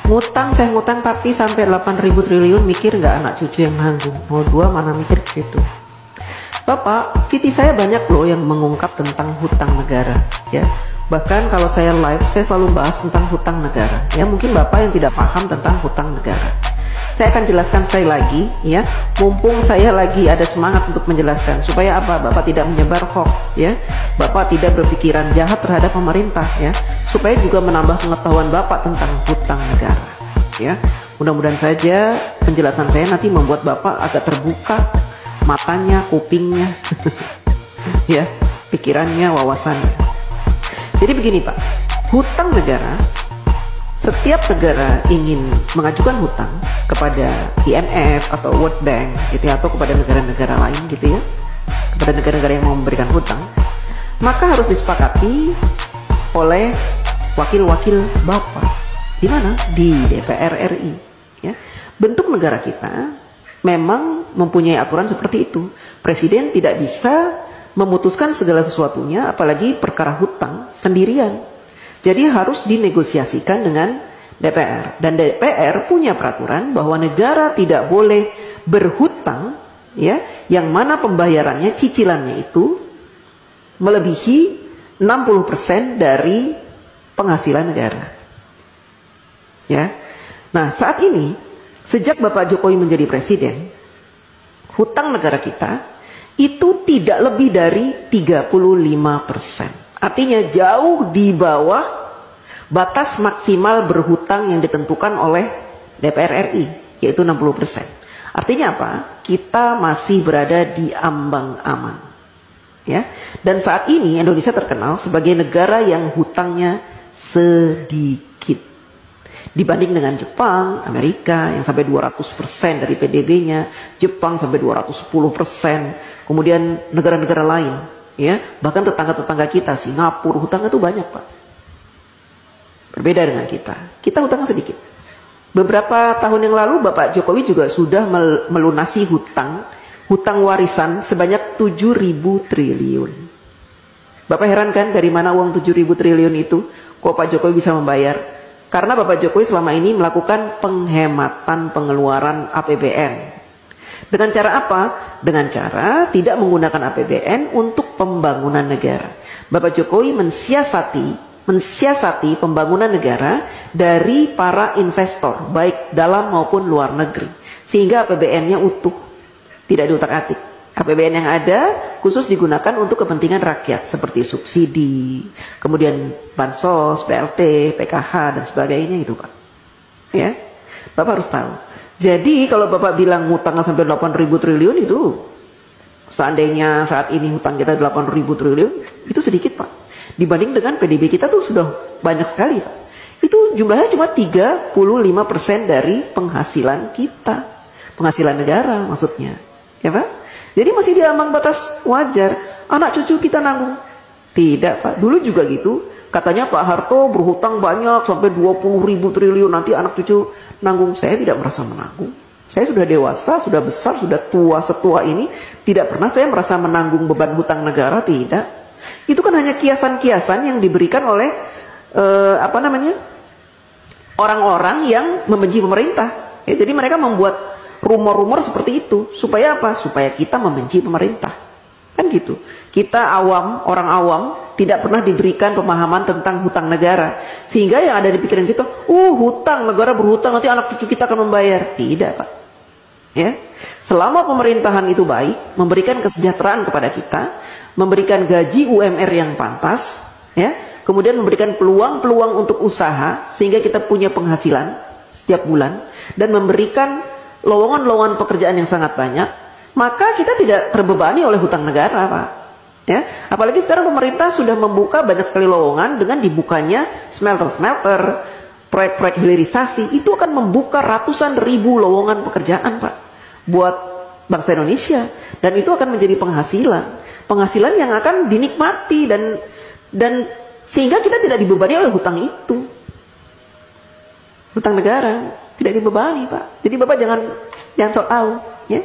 ngutang, saya ngutang tapi sampai 8.000 triliun, mikir nggak anak cucu yang nanggung? Mau dua mana mikir gitu. Bapak, VT saya banyak loh yang mengungkap tentang hutang negara, ya. Bahkan kalau saya live, saya selalu bahas tentang hutang negara. Ya, mungkin Bapak yang tidak paham tentang hutang negara. Saya akan jelaskan sekali lagi, ya. Mumpung saya lagi ada semangat untuk menjelaskan, supaya apa? Bapak tidak menyebar hoax, ya. Bapak tidak berpikiran jahat terhadap pemerintah, ya. Supaya juga menambah pengetahuan Bapak tentang hutang negara, ya. Mudah-mudahan saja penjelasan saya nanti membuat Bapak agak terbuka matanya, kupingnya, ya, pikirannya, wawasannya. Jadi begini Pak, hutang negara, setiap negara ingin mengajukan hutang kepada IMF atau World Bank gitu ya, atau kepada negara-negara lain gitu ya, kepada negara-negara yang mau memberikan hutang, maka harus disepakati oleh wakil-wakil Bapak. Di mana? Di DPR RI, ya. Bentuk negara kita memang mempunyai aturan seperti itu. Presiden tidak bisa memutuskan segala sesuatunya, apalagi perkara hutang sendirian. Jadi harus dinegosiasikan dengan DPR. Dan DPR punya peraturan bahwa negara tidak boleh berhutang, ya, yang mana pembayarannya, cicilannya itu melebihi 60% dari penghasilan negara. Ya. Nah, saat ini sejak Bapak Jokowi menjadi presiden, hutang negara kita itu tidak lebih dari 35%. Artinya jauh di bawah batas maksimal berhutang yang ditentukan oleh DPR RI, yaitu 60%. Artinya apa? Kita masih berada di ambang aman. Ya. Dan saat ini Indonesia terkenal sebagai negara yang hutangnya sedikit. Dibanding dengan Jepang, Amerika yang sampai 200% dari PDB-nya, Jepang sampai 210%, kemudian negara-negara lain, ya, bahkan tetangga-tetangga kita, Singapura, hutangnya itu banyak Pak. Berbeda dengan kita hutangnya sedikit. Beberapa tahun yang lalu Bapak Jokowi juga sudah melunasi hutang warisan sebanyak 7.000 triliun. Bapak heran kan dari mana uang 7.000 triliun itu? Kok Pak Jokowi bisa membayar? Karena Bapak Jokowi selama ini melakukan penghematan pengeluaran APBN. Dengan cara apa? Dengan cara tidak menggunakan APBN untuk pembangunan negara. Bapak Jokowi mensiasati pembangunan negara dari para investor, baik dalam maupun luar negeri. Sehingga APBN-nya utuh, tidak diutak-atik. APBN yang ada khusus digunakan untuk kepentingan rakyat seperti subsidi, kemudian bansos, BLT, PKH dan sebagainya itu Pak. Ya, Bapak harus tahu. Jadi kalau Bapak bilang hutangnya sampai 8.000 triliun itu, seandainya saat ini hutang kita 8.000 triliun, itu sedikit Pak. Dibanding dengan PDB kita tuh sudah banyak sekali Pak. Itu jumlahnya cuma 35% dari penghasilan kita, penghasilan negara maksudnya, ya Pak. Jadi masih di ambang batas wajar. Anak cucu kita nanggung. Tidak Pak, dulu juga gitu. Katanya Pak Harto berhutang banyak sampai 20.000 triliun, nanti anak cucu nanggung. Saya tidak merasa menanggung. Saya sudah dewasa, sudah besar, sudah tua setua ini. Tidak pernah saya merasa menanggung beban hutang negara, tidak. Itu kan hanya kiasan-kiasan yang diberikan oleh orang-orang yang membenci pemerintah. Ya, jadi mereka membuat rumor-rumor seperti itu supaya apa? Supaya kita membenci pemerintah, kan gitu. Kita awam, orang awam, tidak pernah diberikan pemahaman tentang hutang negara, sehingga yang ada di pikiran kita, hutang, negara berhutang, nanti anak cucu kita akan membayar. Tidak Pak, ya. Selama pemerintahan itu baik, memberikan kesejahteraan kepada kita, memberikan gaji UMR yang pantas, ya, kemudian memberikan peluang-peluang untuk usaha sehingga kita punya penghasilan setiap bulan, dan memberikan lowongan-lowongan pekerjaan yang sangat banyak, maka kita tidak terbebani oleh hutang negara Pak. Ya, apalagi sekarang pemerintah sudah membuka banyak sekali lowongan dengan dibukanya smelter-smelter, proyek-proyek hilirisasi, itu akan membuka ratusan ribu lowongan pekerjaan Pak buat bangsa Indonesia, dan itu akan menjadi penghasilan yang akan dinikmati dan sehingga kita tidak dibebani oleh hutang itu. Hutang negara tidak dibebani Pak. Jadi Bapak jangan sok tahu, ya.